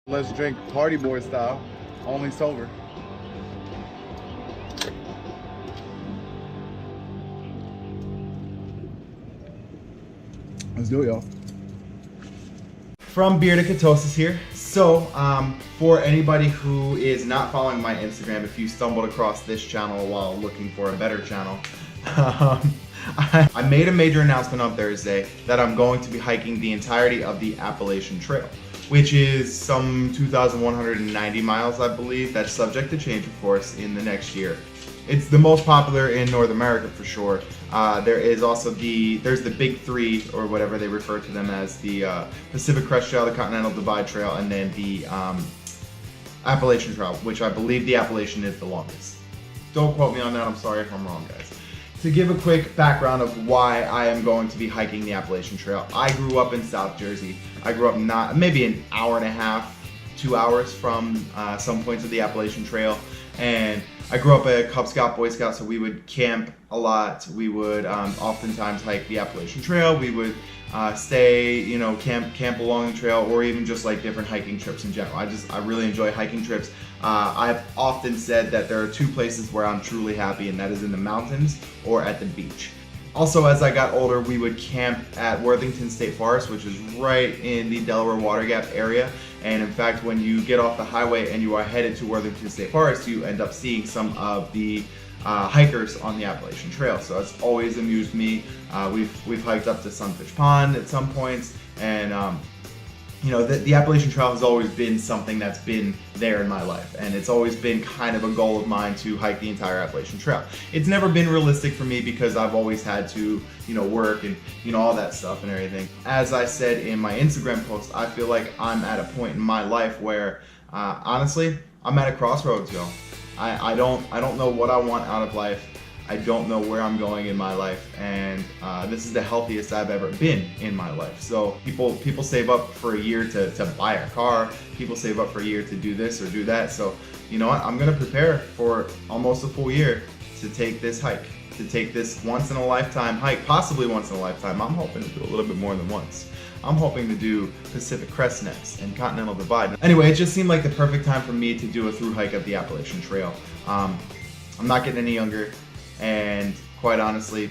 Let's drink party boy style, only sober. Let's do it, y'all. From Beer to Ketosis here. So, for anybody who is not following my Instagram, if you stumbled across this channel while looking for a better channel, I made a major announcement on Thursday that I'm going to be hiking the entirety of the Appalachian Trail, which is some 2,190 miles, I believe. That's subject to change, of course, in the next year. It's the most popular in North America for sure. There is also there's the big three, or whatever they refer to them as, the Pacific Crest Trail, the Continental Divide Trail, and then the Appalachian Trail, which I believe the Appalachian is the longest. Don't quote me on that, I'm sorry if I'm wrong, guys. To give a quick background of why I am going to be hiking the Appalachian Trail, I grew up in South Jersey. I grew up maybe an hour and a half, 2 hours from some points of the Appalachian Trail, and I grew up a Cub Scout, Boy Scout, so we would camp a lot. We would oftentimes hike the Appalachian Trail. We would stay, camp along the trail, or even just like different hiking trips in general. I really enjoy hiking trips. I've often said that there are two places where I'm truly happy, and that is in the mountains or at the beach. Also, as I got older, we would camp at Worthington State Forest, which is right in the Delaware Water Gap area. And in fact, when you get off the highway and you are headed to Worthington State Forest, you end up seeing some of the hikers on the Appalachian Trail. So it's always amused me. We've hiked up to Sunfish Pond at some points, and the Appalachian Trail has always been something that's been there in my life, and it's always been kind of a goal of mine to hike the entire Appalachian Trail. It's never been realistic for me because I've always had to, work and, all that stuff and everything. As I said in my Instagram post, I feel like I'm at a point in my life where, honestly, I'm at a crossroads, y'all. I don't know what I want out of life. I don't know where I'm going in my life, and this is the healthiest I've ever been in my life. So people save up for a year to buy a car. People save up for a year to do this or do that. So you know what? I'm gonna prepare for almost a full year to take this hike, to take this once in a lifetime hike, possibly once in a lifetime. I'm hoping to do a little bit more than once. I'm hoping to do Pacific Crest next and Continental Divide. Anyway, it just seemed like the perfect time for me to do a through hike of the Appalachian Trail. I'm not getting any younger. And quite honestly,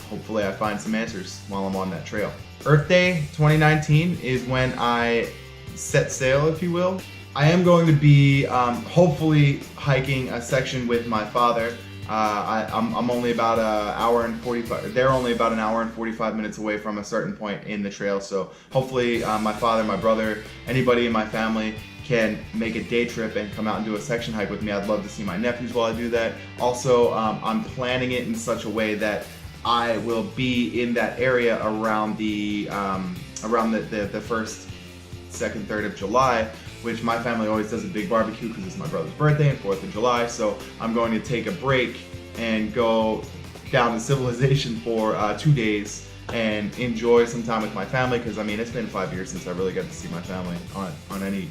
hopefully I find some answers while I'm on that trail. Earth Day 2019 is when I set sail, if you will. I am going to be hopefully hiking a section with my father. I'm only about an hour and 45. They're only about an hour and 45 minutes away from a certain point in the trail. So hopefully my father, my brother, anybody in my family can make a day trip and come out and do a section hike with me. I'd love to see my nephews while I do that. Also, I'm planning it in such a way that I will be in that area around the first, second, 3rd of July, which my family always does a big barbecue because it's my brother's birthday and 4th of July. So I'm going to take a break and go down to civilization for 2 days and enjoy some time with my family, because I mean, it's been 5 years since I really got to see my family on any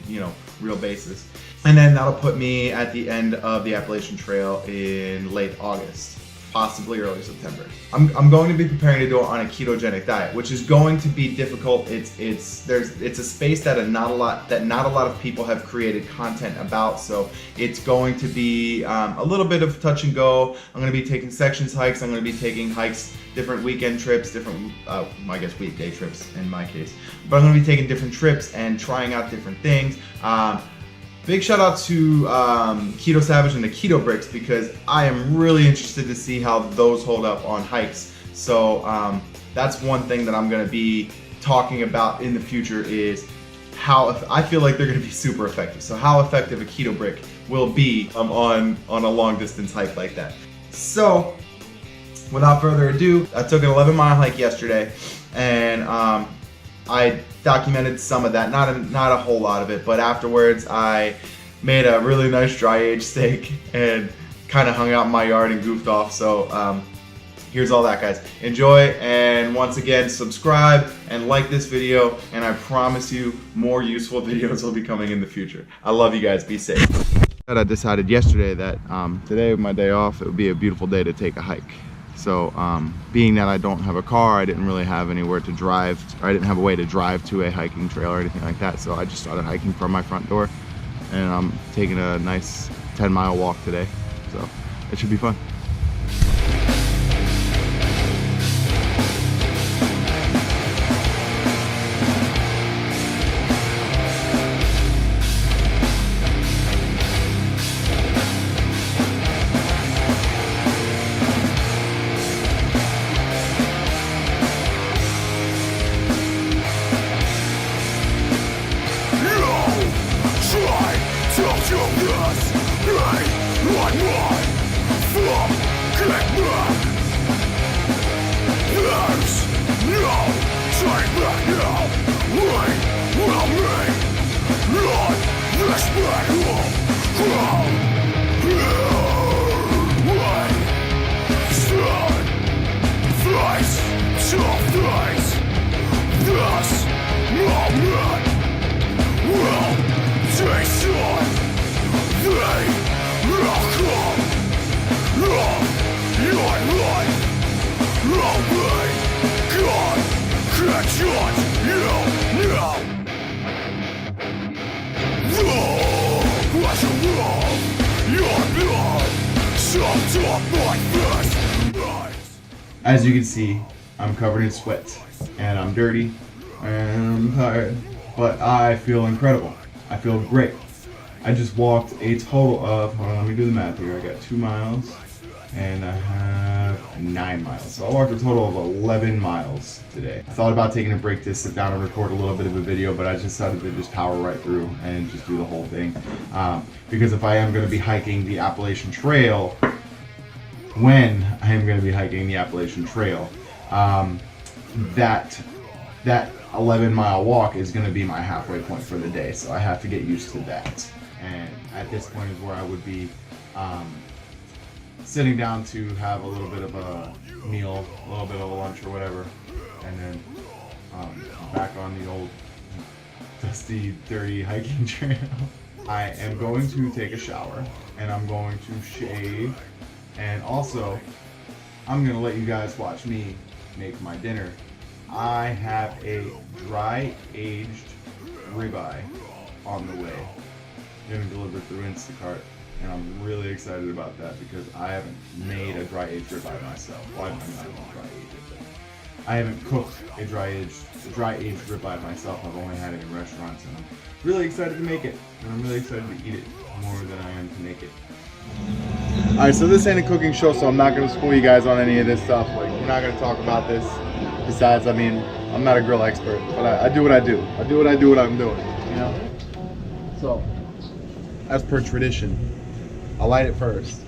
real basis. And then that'll put me at the end of the Appalachian Trail in late August, possibly early September. I'm going to be preparing to do it on a ketogenic diet, which is going to be difficult. It's a space that not a lot of people have created content about, so it's going to be a little bit of touch and go. I'm going to be taking sections hikes. I'm going to be taking hikes, different weekend trips, different I guess weekday trips in my case. But I'm going to be taking different trips and trying out different things. Big shout out to Keto Savage and the Keto Bricks, because I am really interested to see how those hold up on hikes. So that's one thing that I'm going to be talking about in the future, is how I feel like they're going to be super effective. So how effective a keto brick will be on a long distance hike like that. So without further ado, I took an 11-mile hike yesterday, and I documented some of that, not a whole lot of it, but afterwards I made a really nice dry aged steak and kind of hung out in my yard and goofed off. So here's all that, guys. Enjoy, and once again, subscribe and like this video, and I promise you more useful videos will be coming in the future. I love you guys. Be safe. I decided yesterday that today, my day off, it would be a beautiful day to take a hike. So being that I don't have a car, I didn't really have anywhere to drive, or I didn't have a way to drive to a hiking trail or anything like that. So I just started hiking from my front door, and I'm taking a nice 10-mile walk today. So it should be fun. As you can see, I'm covered in sweat and I'm dirty and I'm tired, but I feel incredible. I feel great. I just walked a total of, hold on, let me do the math here. I got 2 miles and I have 9 miles. So I walked a total of 11 miles today. I thought about taking a break to sit down and record a little bit of a video, but I just decided to just power right through and just do the whole thing. Because if I am going to be hiking the Appalachian Trail, when I am going to be hiking the Appalachian Trail, that 11-mile walk is going to be my halfway point for the day. So I have to get used to that. And at this point is where I would be sitting down to have a little bit of a meal, a little bit of a lunch or whatever, and then back on the old dusty, dirty hiking trail. I am going to take a shower and I'm going to shave, and also I'm going to let you guys watch me make my dinner. I have a dry aged ribeye on the way, getting delivered through Instacart, and I'm really excited about that because I haven't made a dry aged ribeye myself. Well, I haven't cooked a dry aged ribeye myself. I've only had it in restaurants, and I'm really excited to make it, and I'm really excited to eat it more than I am to make it. Alright, so this ain't a cooking show, so I'm not going to school you guys on any of this stuff. Like, we're not going to talk about this. Besides, I mean, I'm not a grill expert, but I do what I do. I do what I'm doing, you know? So, as per tradition, I'll light it first.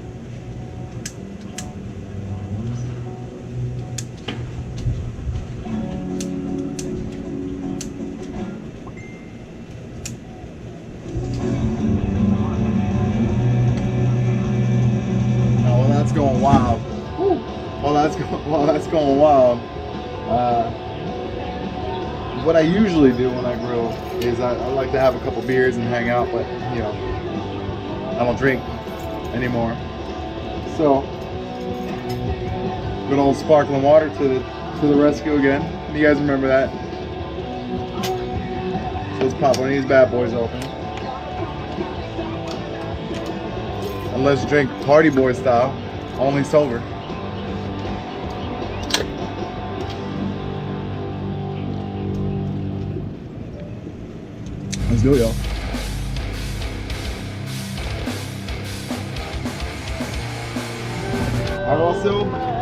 Oh, well, that's going wild. Woo. Well, that's going wild. What I usually do when I grill is I like to have a couple beers and hang out, but you know, I don't drink anymore. So, good old sparkling water to the rescue again. You guys remember that? So let's pop one of these bad boys open. And let's drink party boy style, only sober. Let's do it, y'all.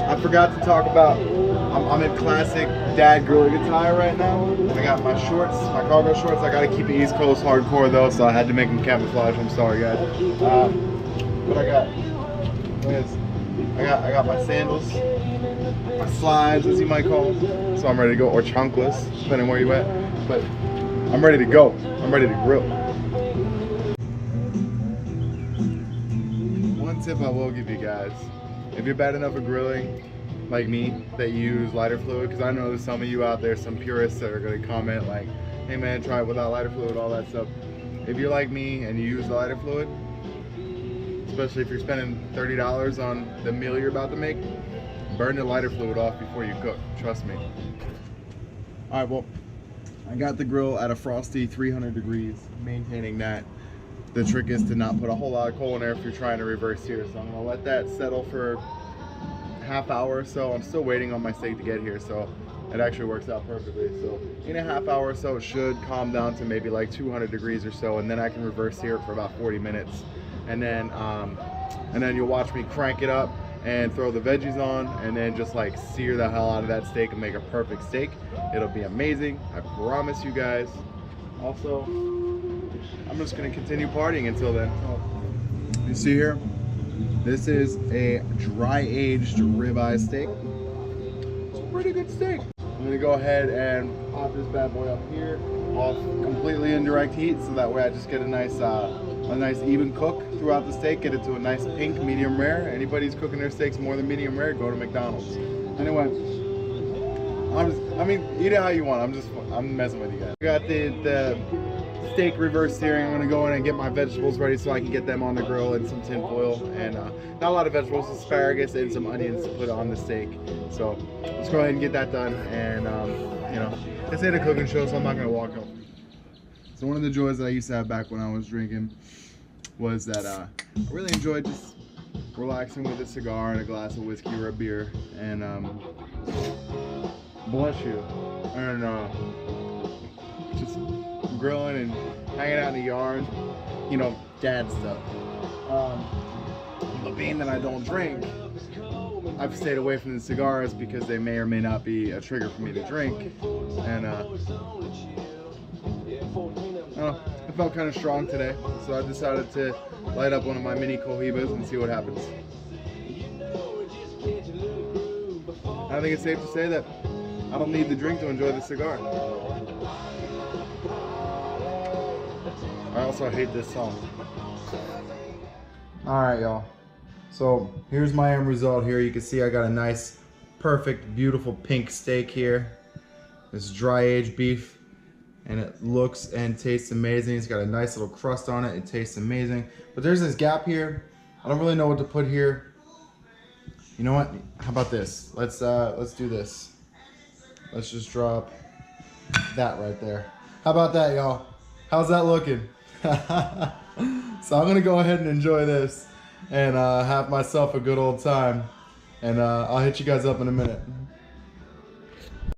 I forgot to talk about, I'm in classic dad grilling attire right now. I got my shorts, my cargo shorts. I gotta keep it East Coast hardcore though, so I had to make them camouflage. I'm sorry, guys. But I got my sandals, my slides, as you might call them. So I'm ready to go, or chunkless, depending where you at. But I'm ready to go. I'm ready to grill. One tip I will give you guys: if you're bad enough at grilling, like me, that you use lighter fluid, because I know there's some of you out there, some purists that are going to comment like, hey man, try it without lighter fluid, all that stuff. If you're like me and you use the lighter fluid, especially if you're spending $30 on the meal you're about to make, burn the lighter fluid off before you cook, trust me. All right, well, I got the grill at a frosty 300 degrees, maintaining that. The trick is to not put a whole lot of coal in there if you're trying to reverse sear. So I'm gonna let that settle for a half hour or so. I'm still waiting on my steak to get here, so it actually works out perfectly. So in a half hour or so, it should calm down to maybe like 200 degrees or so, and then I can reverse sear it for about 40 minutes. And then you'll watch me crank it up and throw the veggies on, and then just like sear the hell out of that steak and make a perfect steak. It'll be amazing, I promise you guys. Also, I'm just gonna continue partying until then. You see here, this is a dry aged ribeye steak. It's a pretty good steak. I'm gonna go ahead and pop this bad boy up here off completely indirect heat, so that way I just get a nice even cook throughout the steak, get it to a nice pink medium rare. Anybody who's cooking their steaks more than medium rare, go to McDonald's. Anyway, I mean, eat it how you want. I'm messing with you guys. I got the steak reverse searing. I'm gonna go in and get my vegetables ready so I can get them on the grill in some tin foil, and not a lot of vegetables, asparagus and some onions to put on the steak. So let's go ahead and get that done, and you know, this ain't a cooking show, so I'm not gonna walk up. So one of the joys that I used to have back when I was drinking was that I really enjoyed just relaxing with a cigar and a glass of whiskey or a beer, and bless you, and just grilling and hanging out in the yard, you know, dad stuff. But being that I don't drink, I've stayed away from the cigars because they may or may not be a trigger for me to drink, and I felt kind of strong today, so I decided to light up one of my mini cohibas and see what happens. I think it's safe to say that I don't need the drink to enjoy the cigar. I also hate this song. Alright, y'all. So here's my end result here. You can see I got a nice, perfect, beautiful pink steak here. This dry aged beef. And it looks and tastes amazing. It's got a nice little crust on it. It tastes amazing. But there's this gap here. I don't really know what to put here. You know what? How about this? Let's do this. Let's just drop that right there. How about that, y'all? How's that looking? So I'm gonna go ahead and enjoy this and have myself a good old time. And I'll hit you guys up in a minute.